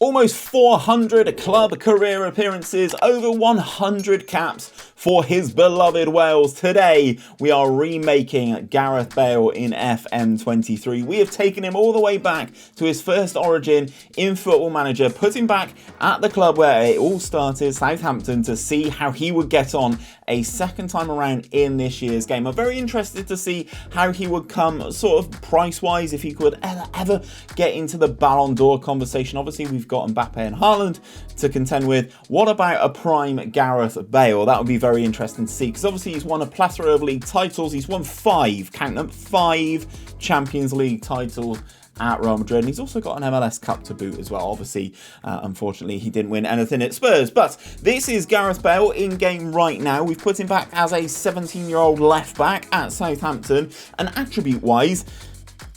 Almost 400 club career appearances, over 100 caps for his beloved Wales. Today, we are remaking Gareth Bale in FM23. We have taken him all the way back to his first origin in Football Manager, put him back at the club where it all started, Southampton, to see how he would get on a second time around in this year's game. I'm very interested to see how he would come sort of price-wise, if he could ever get into the Ballon d'Or conversation. Obviously, we've got Mbappe and Haaland to contend with. What about a prime Gareth Bale? That would be very interesting to see, because obviously he's won a plethora of league titles. He's won 5, count them, 5 Champions League titles at Real Madrid, and he's also got an MLS Cup to boot as well. Obviously, unfortunately, he didn't win anything at Spurs, but this is Gareth Bale in game right now. We've put him back as a 17-year-old left back at Southampton, and attribute-wise,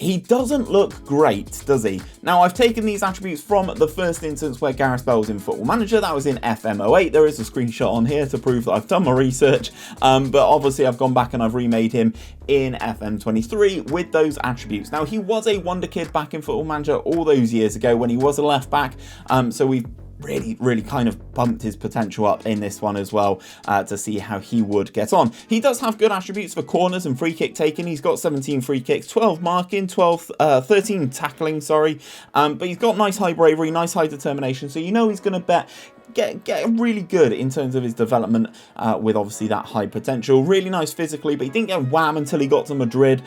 he doesn't look great, does he? Now, I've taken these attributes from the first instance where Gareth Bale was in Football Manager. That was in FM08. There is a screenshot on here to prove that I've done my research. But obviously, I've gone back and I've remade him in FM23 with those attributes. Now, he was a wonder kid back in Football Manager all those years ago when he was a left back. So we've really kind of bumped his potential up in this one as well, to see how he would get on. He does have good attributes for corners and free kick taking. He's got 17 free kicks, 12 marking, 13 tackling, but he's got nice high bravery, nice high determination, so you know he's going to get really good in terms of his development, with obviously that high potential. Really nice physically, but he didn't get wham until he got to Madrid,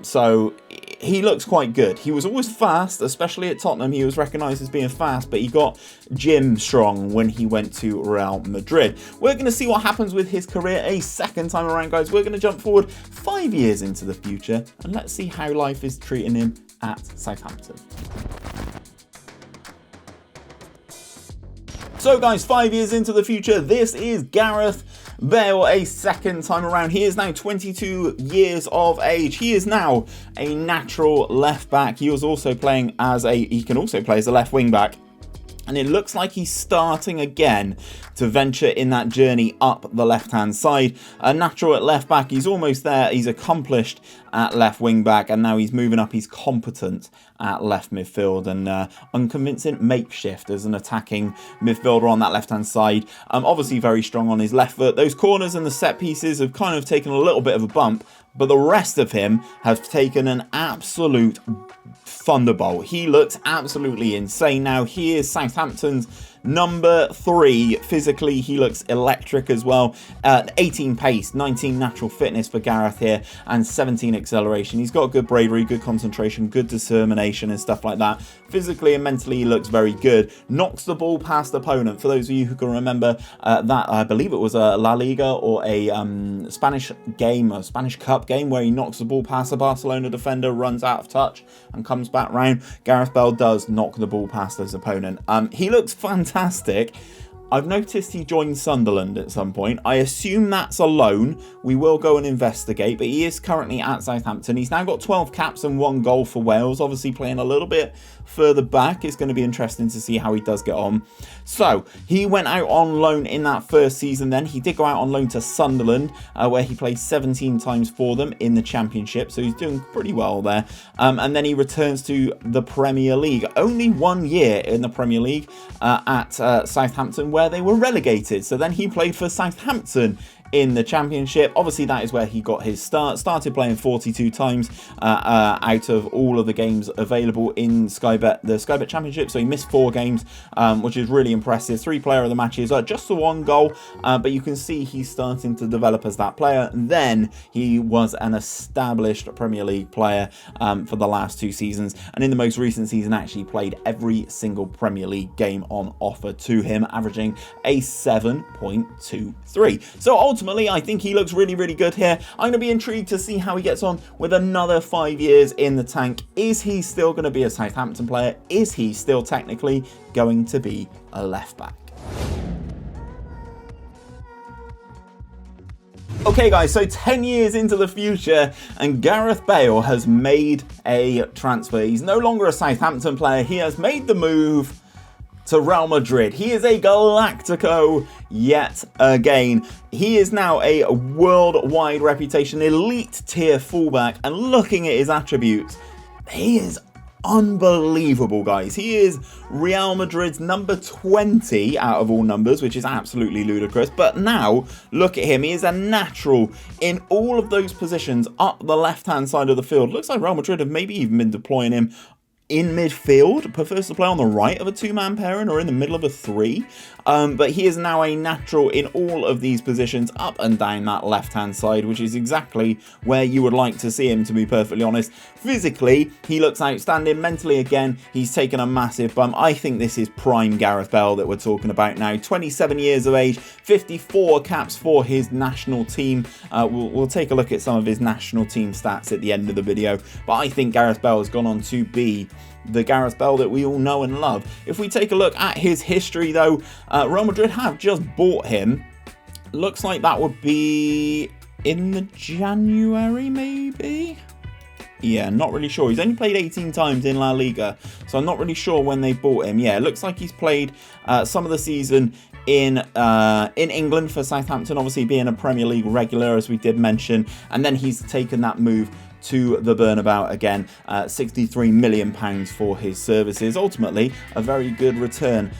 so he looks quite good. He was always fast, especially at Tottenham. He was recognised as being fast, but he got gym strong when he went to Real Madrid. We're going to see what happens with his career a second time around, guys. We're going to jump forward 5 years into the future, and let's see how life is treating him at Southampton. So guys, 5 years into the future, this is Gareth Bale a second time around. He is now 22 years of age. He is now a natural left back. He can also play as a left wing back. And it looks like he's starting again to venture in that journey up the left-hand side. A natural at left back, he's almost there. He's accomplished at left wing back, and now he's moving up. He's competent at left midfield and unconvincing makeshift as an attacking midfielder on that left-hand side. Obviously very strong on his left foot. Those corners and the set pieces have kind of taken a little bit of a bump, but the rest of him has taken an absolute thunderbolt. He looks absolutely insane now. He is Southampton's number 3 physically. He looks electric as well. 18 pace, 19 natural fitness for Gareth here, and 17 acceleration. He's got good bravery, good concentration, good determination and stuff like that. Physically and mentally, he looks very good. Knocks the ball past opponent. For those of you who can remember that, I believe it was a La Liga or a Spanish Cup game where he knocks the ball past a Barcelona defender, runs out of touch and comes back round. Gareth Bale does knock the ball past his opponent. He looks fantastic. I've noticed he joined Sunderland at some point. I assume that's a loan. We will go and investigate, but he is currently at Southampton. He's now got 12 caps and 1 goal for Wales, obviously playing a little bit further back. It's going to be interesting to see how he does get on. So, he went out on loan in that first season then. He did go out on loan to Sunderland, where he played 17 times for them in the Championship, so he's doing pretty well there. And then he returns to the Premier League. Only 1 year in the Premier League at Southampton, where they were relegated. So then he played for Southampton in the Championship. Obviously, that is where he got his start. Started playing 42 times out of all of the games available in the Sky Bet Championship. So he missed 4 games, which is really impressive. 3 player of the matches, just the 1 goal. But you can see he's starting to develop as that player. Then he was an established Premier League player for the last 2 seasons. And in the most recent season, actually played every single Premier League game on offer to him, averaging a 7.23. So ultimately, I think he looks really good here. I'm going to be intrigued to see how he gets on with another 5 years in the tank. Is he still going to be a Southampton player? Is he still technically going to be a left back? Okay guys, so 10 years into the future and Gareth Bale has made a transfer. He's no longer a Southampton player. He has made the move to Real Madrid. He is a Galactico yet again. He is now a worldwide reputation, elite tier fullback, and looking at his attributes, he is unbelievable, guys. He is Real Madrid's number 20 out of all numbers, which is absolutely ludicrous. But now, look at him. He is a natural in all of those positions up the left-hand side of the field. Looks like Real Madrid have maybe even been deploying him in midfield, prefers to play on the right of a two-man pairing or in the middle of a three. But he is now a natural in all of these positions up and down that left-hand side, which is exactly where you would like to see him, to be perfectly honest. Physically, he looks outstanding. Mentally, again, he's taken a massive bump. I think this is prime Gareth Bale that we're talking about now. 27 years of age, 54 caps for his national team. We'll take a look at some of his national team stats at the end of the video. But I think Gareth Bale has gone on to be the Gareth Bale that we all know and love. If we take a look at his history, though, Real Madrid have just bought him. Looks like that would be in the January, maybe? Yeah, not really sure. He's only played 18 times in La Liga, so I'm not really sure when they bought him. Yeah, it looks like he's played some of the season in England for Southampton, obviously being a Premier League regular, as we did mention, and then he's taken that move to the Bernabeu again. £63 million for his services. Ultimately, a very good return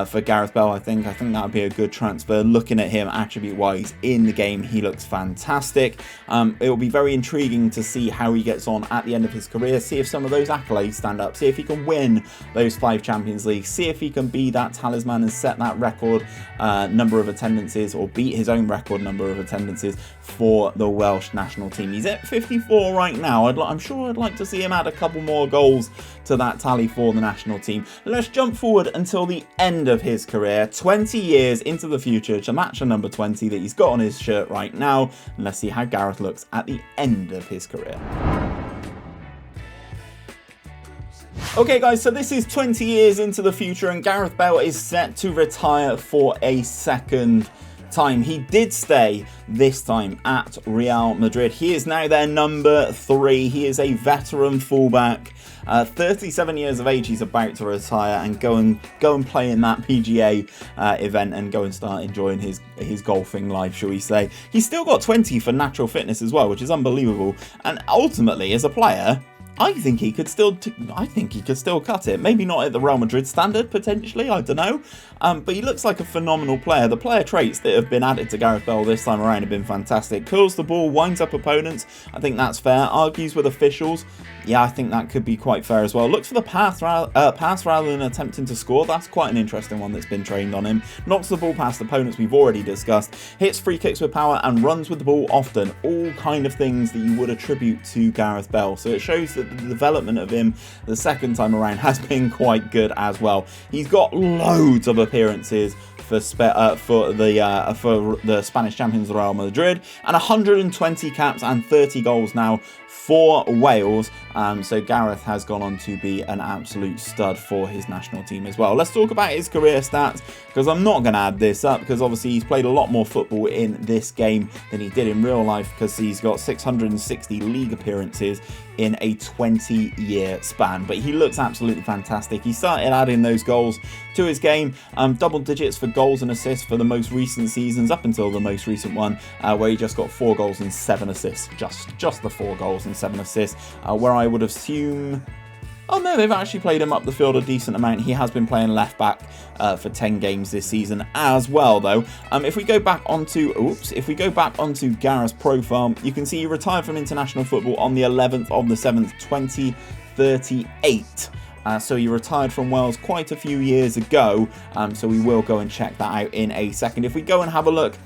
for Gareth Bale, I think. I think that would be a good transfer. Looking at him attribute-wise in the game, he looks fantastic. It will be very intriguing to see how he gets on at the end of his career, see if some of those accolades stand up, see if he can win those 5 Champions Leagues, see if he can be that talisman and set that record number of attendances, or beat his own record number of attendances for the Welsh national team. He's at 54 right now. I'm sure I'd like to see him add a couple more goals to that tally for the national team. Let's jump forward until the end of his career, 20 years into the future, to match the number 20 that he's got on his shirt right now. And let's see how Gareth looks at the end of his career. Okay guys, so this is 20 years into the future and Gareth Bale is set to retire for a second time. He did stay this time at Real Madrid. He is now their number 3. He is a veteran fullback. 37 years of age, he's about to retire and go and play in that PGA event and go and start enjoying his golfing life, shall we say. He's still got 20 for natural fitness as well, which is unbelievable. And ultimately, as a player, I think he could still cut it. Maybe not at the Real Madrid standard, potentially, I don't know. But he looks like a phenomenal player. The player traits that have been added to Gareth Bale this time around have been fantastic. Curls the ball, winds up opponents. I think that's fair. Argues with officials. Yeah, I think that could be quite fair as well. Looks for the pass rather than attempting to score. That's quite an interesting one that's been trained on him. Knocks the ball past opponents, we've already discussed. Hits free kicks with power and runs with the ball often. All kind of things that you would attribute to Gareth Bale. So it shows that the development of him the second time around has been quite good as well. He's got loads of appearances for the Spanish champions Real Madrid, and 120 caps and 30 goals now for Wales. So Gareth has gone on to be an absolute stud for his national team as well. Let's talk about his career stats, because I'm not going to add this up, because obviously he's played a lot more football in this game than he did in real life, because he's got 660 league appearances in a 20-year span. But he looks absolutely fantastic. He started adding those goals to his game, double digits for goals and assists for the most recent seasons, up until the most recent one, where he just got 4 goals and 7 assists. Just the 4 goals and 7 assists, where I would assume... Oh no, they've actually played him up the field a decent amount. He has been playing left back for 10 games this season as well, though. If we go back onto Gareth's profile, you can see he retired from international football on the 11th of the 7th, 2038. So he retired from Wales quite a few years ago. So we will go and check that out in a second. If we go and have a look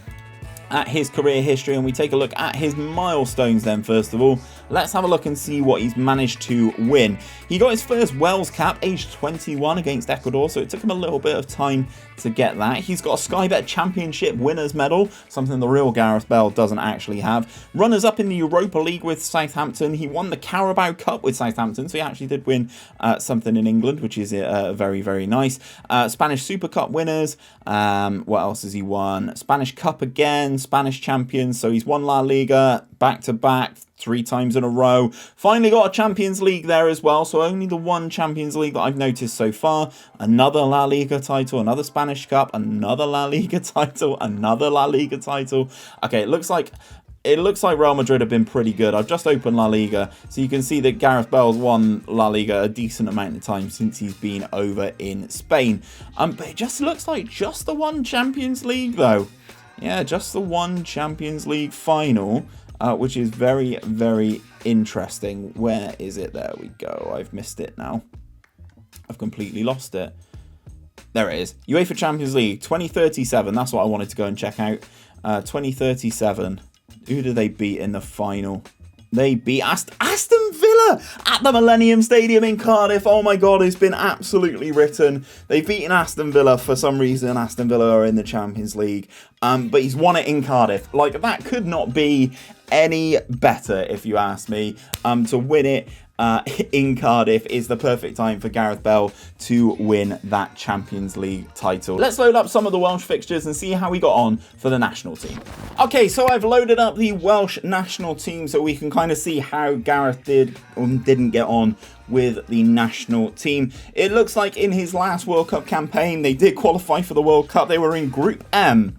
at his career history and we take a look at his milestones, then first of all, let's have a look and see what he's managed to win. He got his first Wales cap aged 21 against Ecuador, so it took him a little bit of time to get that. He's got a Sky Bet Championship winners medal, something the real Gareth Bale doesn't actually have. Runners up in the Europa League with Southampton. He won the Carabao Cup with Southampton, so he actually did win something in England, which is very, very nice. Spanish Super Cup winners. What else has he won? Spanish Cup again, Spanish champions, so he's won La Liga back-to-back 3 times in a row. Finally got a Champions League there as well, so only the one Champions League that I've noticed so far. Another La Liga title, another Spanish Cup, another La Liga title, another La Liga title. Okay, it looks like it looks like Real Madrid have been pretty good. I've just opened La Liga, so you can see that Gareth Bale's won La Liga a decent amount of time since he's been over in Spain. But it just looks like just the one Champions League, though. Yeah, just the one Champions League final, which is very, very interesting. Where is it? There we go. I've missed it now. I've completely lost it. There it is. UEFA Champions League 2037. That's what I wanted to go and check out. 2037. Who do they beat in the final? They beat Aston Villa at the Millennium Stadium in Cardiff. Oh my God, it's been absolutely written. They've beaten Aston Villa for some reason. Aston Villa are in the Champions League. But he's won it in Cardiff. Like, that could not be any better, if you ask me. To win it in Cardiff is the perfect time for Gareth Bale to win that Champions League title. Let's load up some of the Welsh fixtures and see how we got on for the national team. Okay, so I've loaded up the Welsh national team so we can kind of see how Gareth did or didn't get on with the national team. It looks like in his last World Cup campaign, they did qualify for the World Cup. They were in Group M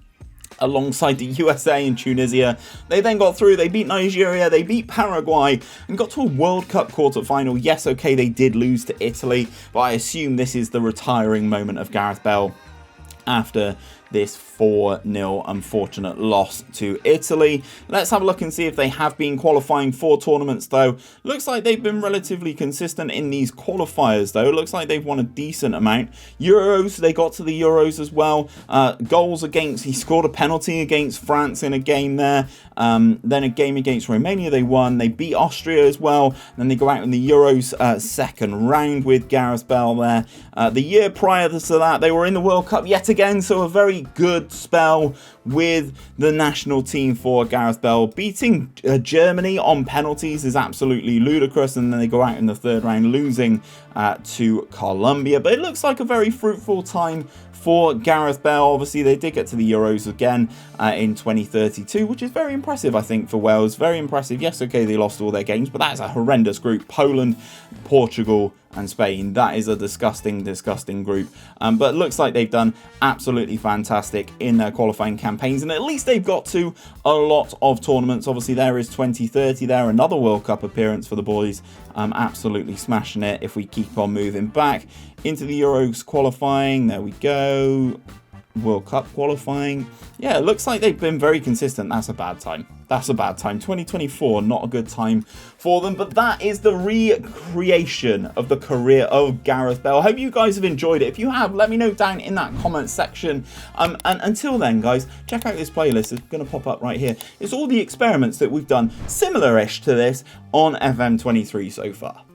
alongside the USA and Tunisia. They then got through, they beat Nigeria, they beat Paraguay, and got to a World Cup quarter-final. Yes, okay, they did lose to Italy, but I assume this is the retiring moment of Gareth Bale after this 4-0 unfortunate loss to Italy. Let's have a look and see if they have been qualifying for tournaments, though. Looks like they've been relatively consistent in these qualifiers, though. Looks like they've won a decent amount. Euros, they got to the Euros as well. Goals against, he scored a penalty against France in a game there. Then a game against Romania they won. They beat Austria as well. Then they go out in the Euros second round with Gareth Bale there. The year prior to that, they were in the World Cup yet again, so a very good spell with the national team for Gareth Bale. Beating Germany on penalties is absolutely ludicrous, and then they go out in the third round losing to Colombia. But it looks like a very fruitful time for Gareth Bale. Obviously, they did get to the Euros again in 2032, which is very impressive, I think, for Wales. Very impressive. Yes, okay, they lost all their games, but that's a horrendous group. Poland, Portugal, and Spain. That is a disgusting, disgusting group. But it looks like they've done absolutely fantastic in their qualifying campaigns, and at least they've got to a lot of tournaments. Obviously, there is 2030 there, another World Cup appearance for the boys. Absolutely smashing it if we keep on moving back into the Euros qualifying. There we go. World Cup qualifying. Yeah, it looks like they've been very consistent. That's a bad time. That's a bad time. 2024, not a good time for them. But that is the recreation of the career of Gareth Bale. I hope you guys have enjoyed it. If you have, let me know down in that comment section. And until then, guys, check out this playlist. It's going to pop up right here. It's all the experiments that we've done similar-ish to this on FM23 so far.